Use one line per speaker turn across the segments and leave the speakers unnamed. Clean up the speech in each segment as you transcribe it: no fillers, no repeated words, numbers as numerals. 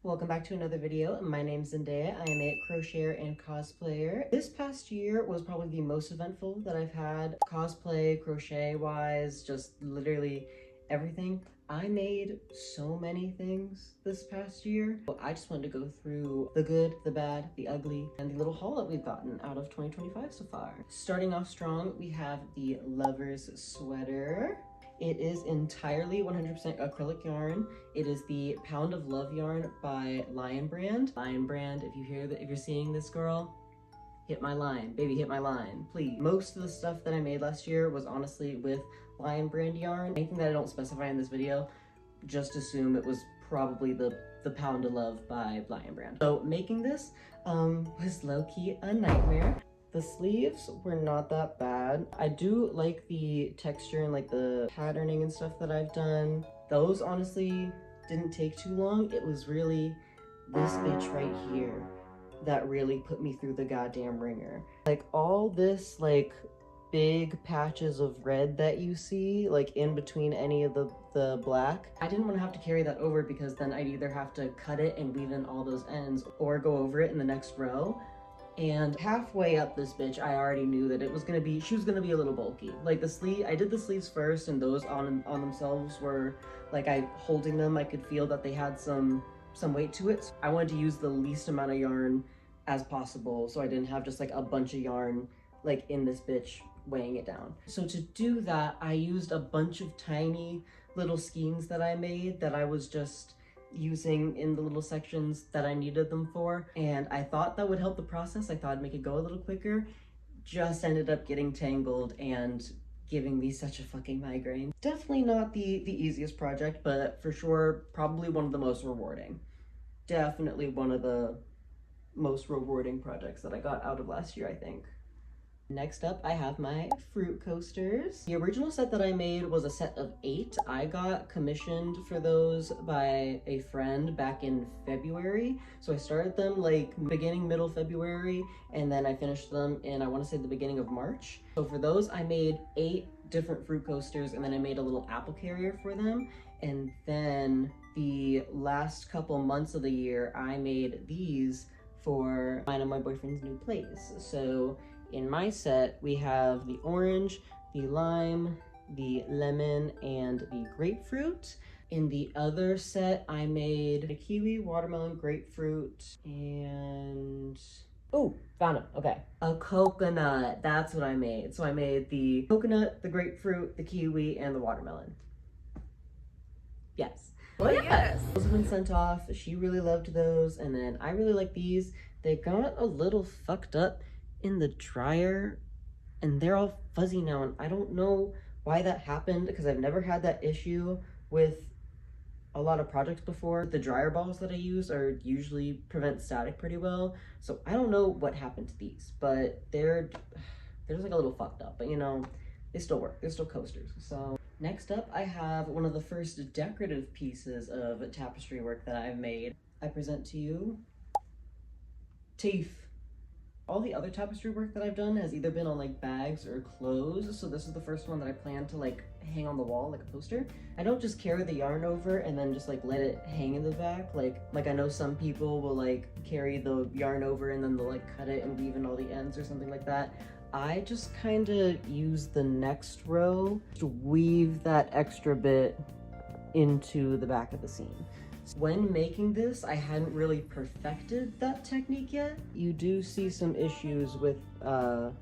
Welcome back to another video. My name's Zendaya. I am a crocheter and cosplayer. This past year was probably the most eventful that I've had. Cosplay, crochet-wise, just literally everything. I made so many things this past year. I just wanted to go through the good, the bad, the ugly, and the little haul that we've gotten out of 2025 so far. Starting off strong, we have the Lover's Sweater. It is entirely 100% acrylic yarn. It is the Pound of Love yarn by Lion Brand. Lion Brand, if you're seeing this, girl, hit my line, baby, hit my line, please. Most of the stuff that I made last year was honestly with Lion Brand yarn. Anything that I don't specify in this video, just assume it was probably the Pound of Love by Lion Brand. So making this was low-key a nightmare. The sleeves were not that bad. I do like the texture and like the patterning and stuff that I've done. Those honestly didn't take too long. It was really this bitch right here that really put me through the goddamn ringer. Like all this like big patches of red that you see like in between any of the black. I didn't want to have to carry that over because then I'd either have to cut it and weave in all those ends or go over it in the next row. And halfway up this bitch, I already knew that she was gonna be a little bulky. Like I did the sleeves first, and those on themselves were, like, holding them, I could feel that they had some weight to it. So I wanted to use the least amount of yarn as possible, so I didn't have just like a bunch of yarn like in this bitch weighing it down. So to do that, I used a bunch of tiny little skeins that I made that I was just using in the little sections that I needed them for, and I thought that would help the process. I thought it'd make it go a little quicker. Just ended up getting tangled and giving me such a fucking migraine. Definitely not the easiest project, but for sure probably one of the most rewarding. Definitely one of the most rewarding projects that I got out of last year, I think. Next up, I have my fruit coasters. The original set that I made was a set of 8. I got commissioned for those by a friend back in February. So I started them like beginning, middle February, and then I finished them in, I want to say, the beginning of March. So for those, I made 8 different fruit coasters, and then I made a little apple carrier for them. And then the last couple months of the year, I made these for mine and my boyfriend's new place. So in my set, we have the orange, the lime, the lemon, and the grapefruit. In the other set, I made a kiwi, watermelon, grapefruit, and... oh, found it, okay. A coconut, that's what I made. So I made the coconut, the grapefruit, the kiwi, and the watermelon. Yes.
Well, yes.
Those have been sent off. She really loved those, and then I really like these. They got a little fucked up in the dryer and they're all fuzzy now, and I don't know why that happened because I've never had that issue with a lot of projects before. The dryer balls that I use are usually prevent static pretty well, so I don't know what happened to these, but they're just like a little fucked up, but you know, they still work. They're still coasters. So next up, I have one of the first decorative pieces of tapestry work that I've made. I present to you teeth. All the other tapestry work that I've done has either been on like bags or clothes, so this is the first one that I plan to like hang on the wall like a poster. I don't just carry the yarn over and then just like let it hang in the back. Like I know some people will like carry the yarn over and then they'll like cut it and weave in all the ends or something like that. I just kind of use the next row to weave that extra bit into the back of the seam. When making this, I hadn't really perfected that technique yet. You do see some issues with the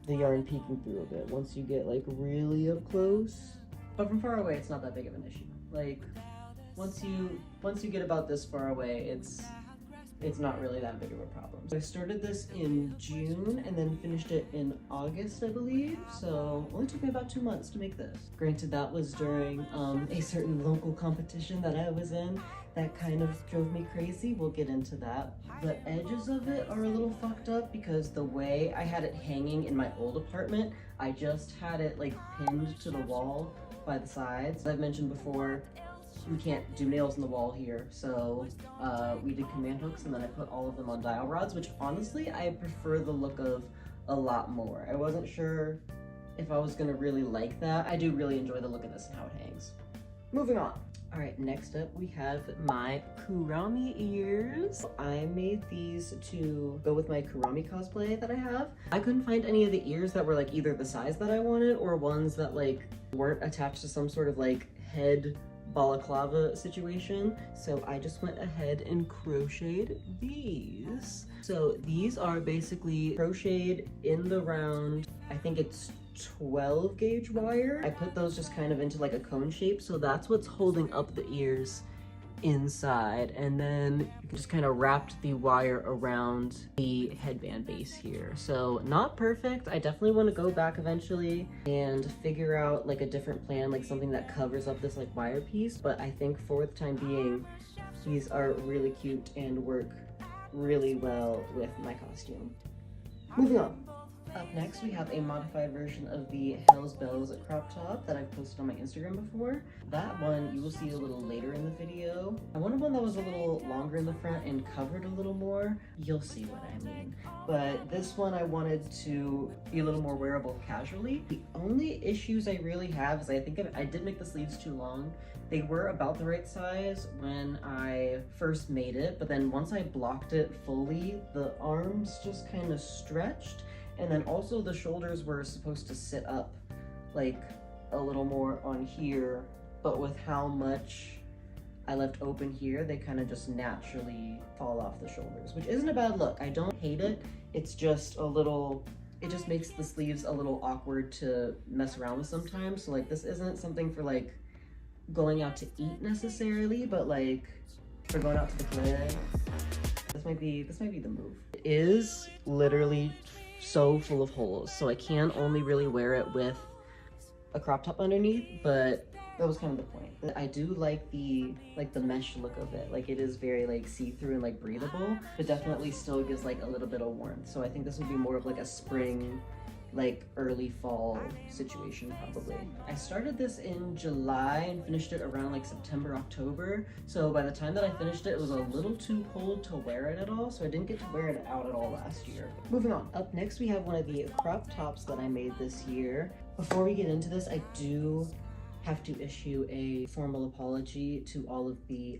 yarn peeking through a bit once you get like really up close. But from far away, it's not that big of an issue. Like once you get about this far away, it's not really that big of a problem. So I started this in June and then finished it in August, I believe. So it only took me about 2 months to make this. Granted, that was during a certain local competition that I was in that kind of drove me crazy. We'll get into that. The edges of it are a little fucked up because the way I had it hanging in my old apartment, I just had it like pinned to the wall by the sides. As I've mentioned before, we can't do nails in the wall here, so we did command hooks, and then I put all of them on dowel rods, which honestly I prefer the look of a lot more. I wasn't sure if I was gonna really like that. I do really enjoy the look of this and how it hangs. Moving on. All right, next up we have my Kurami ears. I made these to go with my Kurami cosplay that I have. I couldn't find any of the ears that were like either the size that I wanted or ones that like weren't attached to some sort of like head balaclava situation. So I just went ahead and crocheted these. So these are basically crocheted in the round, I think it's 12 gauge wire. I put those just kind of into like a cone shape, so that's what's holding up the ears inside, and then you can just kind of wrapped the wire around the headband base here. So not perfect. I definitely want to go back eventually and figure out like a different plan, like something that covers up this like wire piece, but I think for the time being these are really cute and work really well with my costume. Moving on. Up next, we have a modified version of the Hells Bells crop top that I've posted on my Instagram before. That one you will see a little later in the video. I wanted one that was a little longer in the front and covered a little more. You'll see what I mean. But this one I wanted to be a little more wearable casually. The only issues I really have is I think I did make the sleeves too long. They were about the right size when I first made it, but then once I blocked it fully, the arms just kind of stretched. And then also the shoulders were supposed to sit up like a little more on here, but with how much I left open here, they kind of just naturally fall off the shoulders, which isn't a bad look. I don't hate it. It's just a little, it just makes the sleeves a little awkward to mess around with sometimes. So like this isn't something for like going out to eat necessarily, but like for going out to the club, this might be the move. It is literally so full of holes, so I can only really wear it with a crop top underneath, but that was kind of the point. I do like the mesh look of it. Like it is very like see-through and like breathable, but definitely still gives like a little bit of warmth. So I think this would be more of like a spring, like early fall situation probably. I started this in July and finished it around like September, October. So by the time that I finished it, it was a little too cold to wear it at all. So I didn't get to wear it out at all last year. Moving on. Up next, we have one of the crop tops that I made this year. Before we get into this, I do have to issue a formal apology to all of the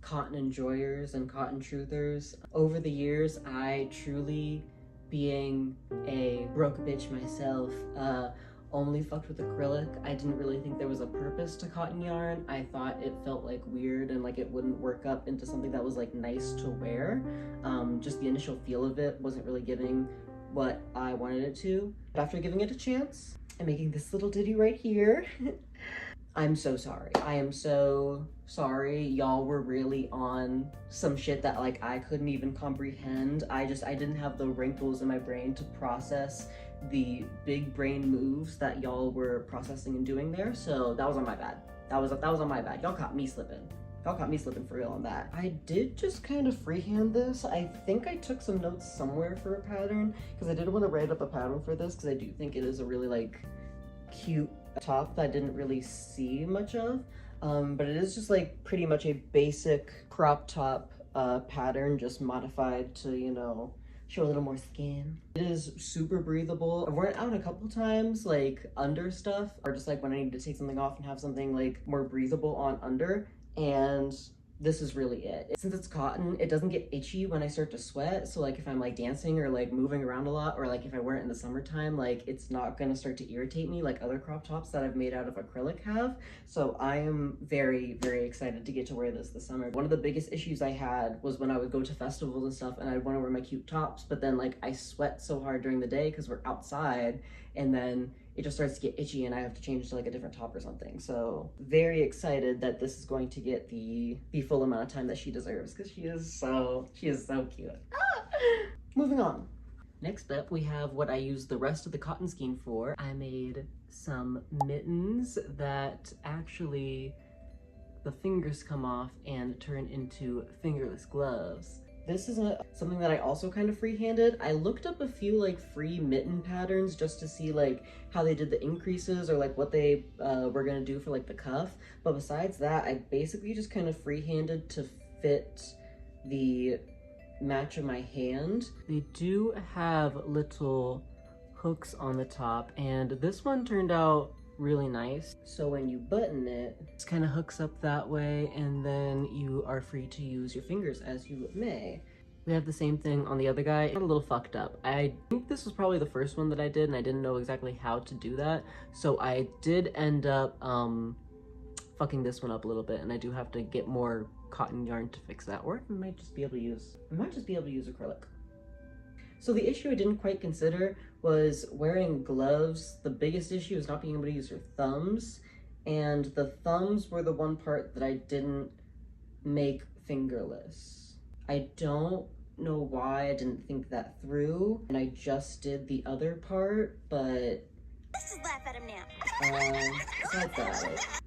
cotton enjoyers and cotton truthers. Over the years, I truly, being a broke bitch myself, only fucked with acrylic. I didn't really think there was a purpose to cotton yarn. I thought it felt like weird and like it wouldn't work up into something that was like nice to wear. Just the initial feel of it wasn't really giving what I wanted it to. But after giving it a chance and making this little ditty right here, I'm so sorry. I am so sorry. Y'all were really on some shit that like I couldn't even comprehend. I didn't have the wrinkles in my brain to process the big brain moves that y'all were processing and doing there. So that was on my bad. That was on my bad. Y'all caught me slipping. Y'all caught me slipping for real on that. I did just kind of freehand this. I think I took some notes somewhere for a pattern because I did want to write up a pattern for this because I do think it is a really like cute top that I didn't really see much of, but it is just like pretty much a basic crop top pattern, just modified to, you know, show a little more skin. It is super breathable. I've worn it out a couple times, like under stuff, or just like when I need to take something off and have something like more breathable on under, and this is really it. Since it's cotton, it doesn't get itchy when I start to sweat. So like if I'm like dancing or like moving around a lot, or like if I wear it in the summertime, like it's not gonna start to irritate me like other crop tops that I've made out of acrylic have. So I am very, very excited to get to wear this summer. One of the biggest issues I had was when I would go to festivals and stuff and I'd wanna wear my cute tops, but then like I sweat so hard during the day because we're outside, and then it just starts to get itchy and I have to change to like a different top or something. So very excited that this is going to get the full amount of time that she deserves because she is so cute. Moving on. Next up, we have what I used the rest of the cotton skein for. I made some mittens that actually the fingers come off and turn into fingerless gloves. This is something that I also kind of freehanded. I looked up a few like free mitten patterns just to see like how they did the increases or like what they were gonna do for like the cuff. But besides that, I basically just kind of freehanded to fit the match of my hand. They do have little hooks on the top, and this one turned out really nice. So when you button it, it kind of hooks up that way, and then you are free to use your fingers as you may. We have the same thing on the other guy. It got a little fucked up. I think this was probably the first one that I did, and I didn't know exactly how to do that. So I did end up fucking this one up a little bit, and I do have to get more cotton yarn to fix that, or I might just be able to use acrylic. So the issue I didn't quite consider was wearing gloves. The biggest issue is not being able to use your thumbs, and the thumbs were the one part that I didn't make fingerless. I don't know why I didn't think that through, and I just did the other part, but
let's just laugh at him now.
besides that,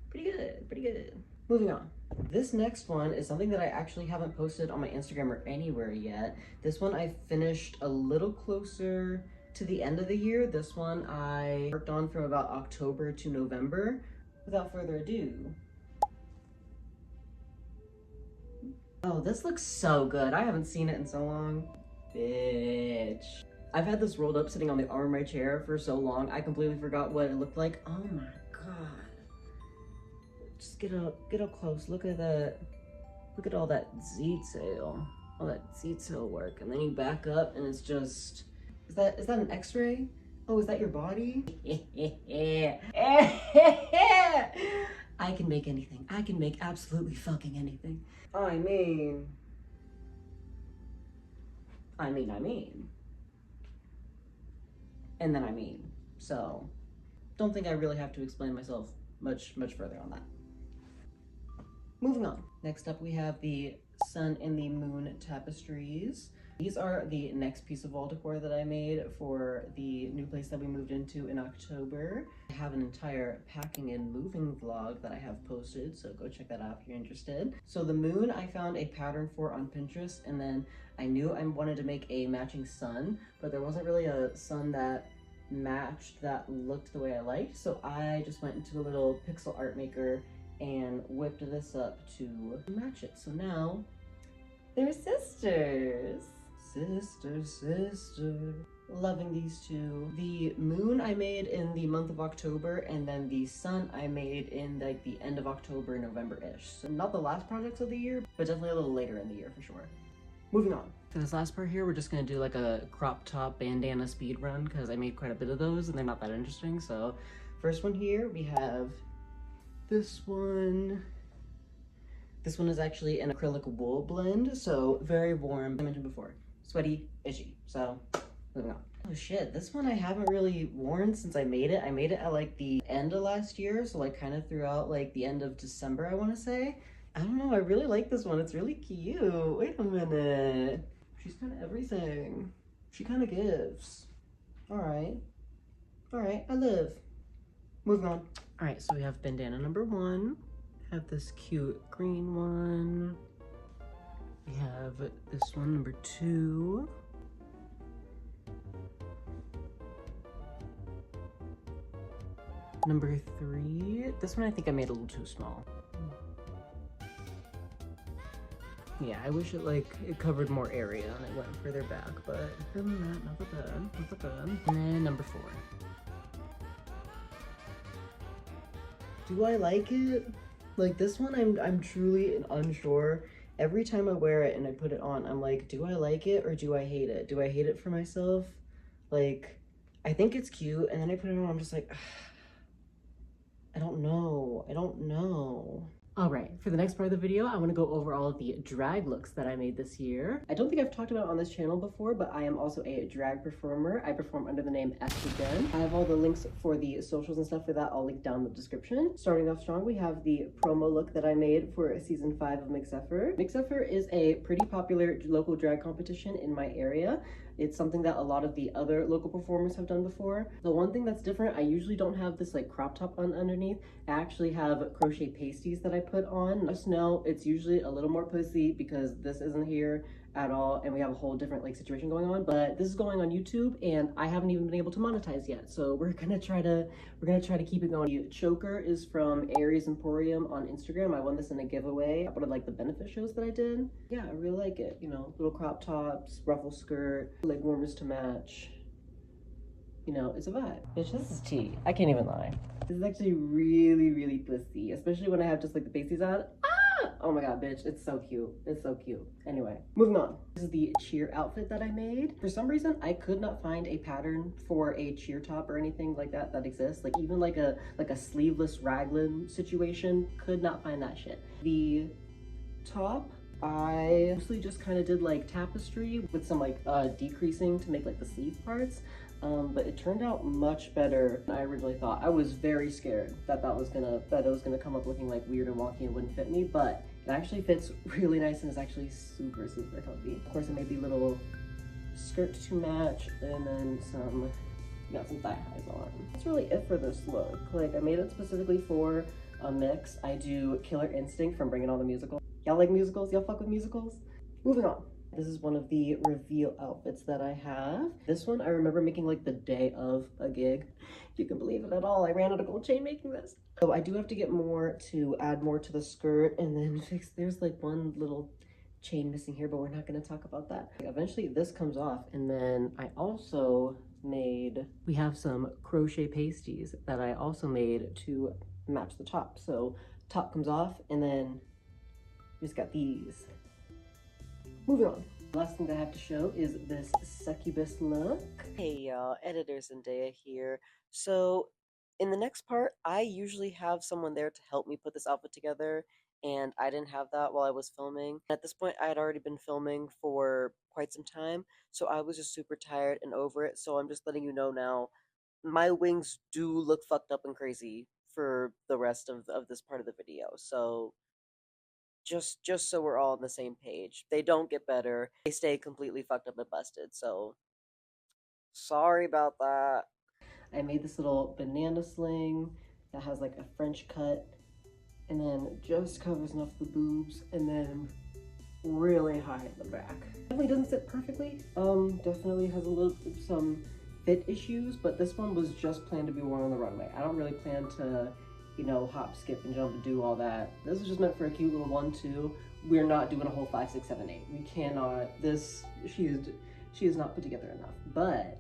pretty good. Moving on. This next one is something that I actually haven't posted on my Instagram or anywhere yet. This one I finished a little closer to the end of the year. This one I worked on from about October to November. Without further ado. Oh, this looks so good. I haven't seen it in so long. Bitch. I've had this rolled up sitting on the arm of my chair for so long, I completely forgot what it looked like. Oh my god. Just get up close. Look at that. Look at all that detail. All that detail work. And then you back up and it's just, is that an x-ray? Oh, is that your body? I can make anything. I can make absolutely fucking anything. I mean. And then I mean. So, don't think I really have to explain myself much further on that. Moving on. Next up we have the Sun and the Moon tapestries. These are the next piece of wall decor that I made for the new place that we moved into in October. I have an entire packing and moving vlog that I have posted, so go check that out if you're interested. So the moon I found a pattern for on Pinterest, and then I knew I wanted to make a matching sun, but there wasn't really a sun that matched that looked the way I liked, so I just went into a little pixel art maker and whipped this up to match it. So now they're sisters. Sister. Loving these two. The moon I made in the month of October, and then the sun I made in like the end of October, November-ish. So not the last projects of the year, but definitely a little later in the year for sure. Moving on. For this last part here, we're just gonna do like a crop top bandana speed run because I made quite a bit of those and they're not that interesting. So first one here, we have this one. This one is actually an acrylic wool blend, so very warm. I mentioned before, sweaty, itchy. So moving on. Oh shit, this one I haven't really worn since I made it. I made it at like the end of last year, so like kind of throughout like the end of December, I want to say. I don't know, I really like this one. It's really cute. Wait a minute. She's kind of everything. She kind of gives. All right, I live. Moving on. All right, so we have bandana number one. Have this cute green one. We have this one, number two. Number three. This one I think I made a little too small. Yeah, I wish it covered more area and it went further back, but other than that, not that bad. And then number four. Do I like it? Like this one, I'm truly unsure. Every time I wear it and I put it on, I'm like, do I like it or do I hate it? Do I hate it for myself? Like, I think it's cute, and then I put it on, I'm just like, I don't know. All right, for the next part of the video, I want to go over all of the drag looks that I made this year. I don't think I've talked about it on this channel before, but I am also a drag performer. I perform under the name ESTRA. I have all the links for the socials and stuff for that. I'll link down in the description. Starting off strong, we have the promo look that I made for season 5 of Mix Zephyr. Mix Zephyr is a pretty popular local drag competition in my area. It's something that a lot of the other local performers have done before. The one thing that's different, I usually don't have this like crop top on underneath. I actually have crochet pasties that I put on. Just know it's usually a little more pussy because this isn't here at all and we have a whole different like situation going on, but this is going on YouTube and I haven't even been able to monetize yet, so we're gonna try to keep it going. The choker is from Aries Emporium on Instagram. I won this in a giveaway at one of like the benefit shows that I did. Yeah, I really like it. You know, little crop tops, ruffle skirt, leg warmers to match. you know, it's a vibe. Bitch, this is tea. I can't even lie. This is actually really, really pussy, especially when I have just like the pasties on. Ah! Oh my god, bitch, it's so cute. It's so cute. Anyway, moving on. This is the cheer outfit that I made. For some reason, I could not find a pattern for a cheer top or anything like that that exists. Like even like a sleeveless raglan situation, could not find that shit. The top, I mostly just kind of did like tapestry with some like decreasing to make like the sleeve parts. But it turned out much better than I originally thought. I was very scared that it was gonna come up looking like weird and wonky and wouldn't fit me, but it actually fits really nice and is actually super, super comfy. Of course, I made the little skirt to match, and then got some thigh highs on. That's really it for this look. Like, I made it specifically for a mix. I do Killer Instinct from Bring It On the Musical. Y'all like musicals? Y'all fuck with musicals? Moving on. This is one of the reveal outfits that I have. This one I remember making like the day of a gig. If you can believe it at all, I ran out of gold chain making this. So I do have to get more to add more to the skirt and then fix, there's like one little chain missing here, but we're not gonna talk about that. Eventually this comes off, and then I also we have some crochet pasties that I also made to match the top. So top comes off, and then we just got these. Moving on. Last thing that I have to show is this succubus look. Hey y'all, editor Zendaya here. So in the next part, I usually have someone there to help me put this outfit together, and I didn't have that while I was filming. At this point, I had already been filming for quite some time, so I was just super tired and over it, so I'm just letting you know now, my wings do look fucked up and crazy for the rest of this part of the video, so just so we're all on the same page. They don't get better. They stay completely fucked up and busted. So sorry about that. I made this little banana sling that has like a French cut and then just covers enough the boobs and then really high in the back. Definitely doesn't sit perfectly. Definitely has some fit issues, but this one was just planned to be worn on the runway. I don't really plan to, you know, hop, skip, and jump and do all that. This is just meant for a cute little 1-2. We're not doing a whole 5, 6, 7, 8. We cannot. She is not put together enough. But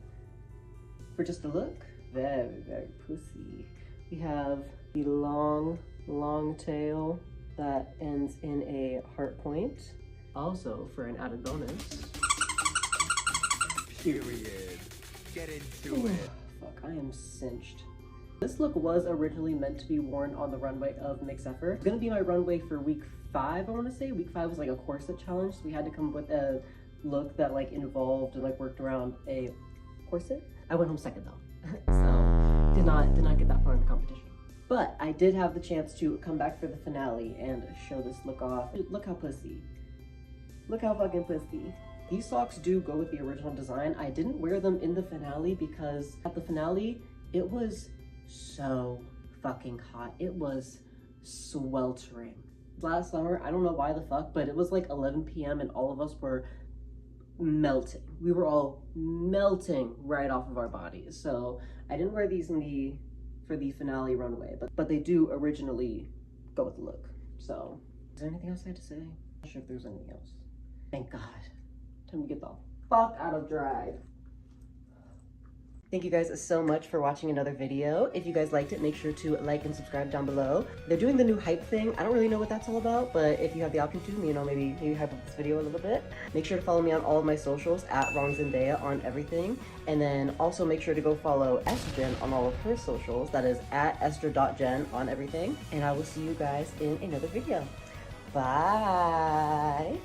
for just a look, very, very pussy. We have the long tail that ends in a heart point. Also, for an added bonus.
Period. Get into it.
Fuck, I am cinched. This look was originally meant to be worn on the runway of Mix Effort. It's gonna be my runway for week 5, I wanna say. Week 5 was like a corset challenge, so we had to come up with a look that like involved and like worked around a corset. I went home second though, so did not get that far in the competition. But I did have the chance to come back for the finale and show this look off. Look how pussy. Look how fucking pussy. These socks do go with the original design. I didn't wear them in the finale because at the finale, it was so fucking hot. It was sweltering. Last summer, I don't know why the fuck, but it was like 11 p.m. and all of us were melting. We were all melting right off of our bodies. So I didn't wear these for the finale runway, but they do originally go with the look. So is there anything else I had to say? I'm not sure if there's anything else. Thank God. Time to get the fuck out of drag. Thank you guys so much for watching another video. If you guys liked it, make sure to like and subscribe down below. They're doing the new hype thing. I don't really know what that's all about, but if you have the option to, you know, maybe hype up this video a little bit. Make sure to follow me on all of my socials at WrongZendaya on everything. And then also make sure to go follow ESTRA on all of her socials. That is at estra.jen on everything. And I will see you guys in another video. Bye.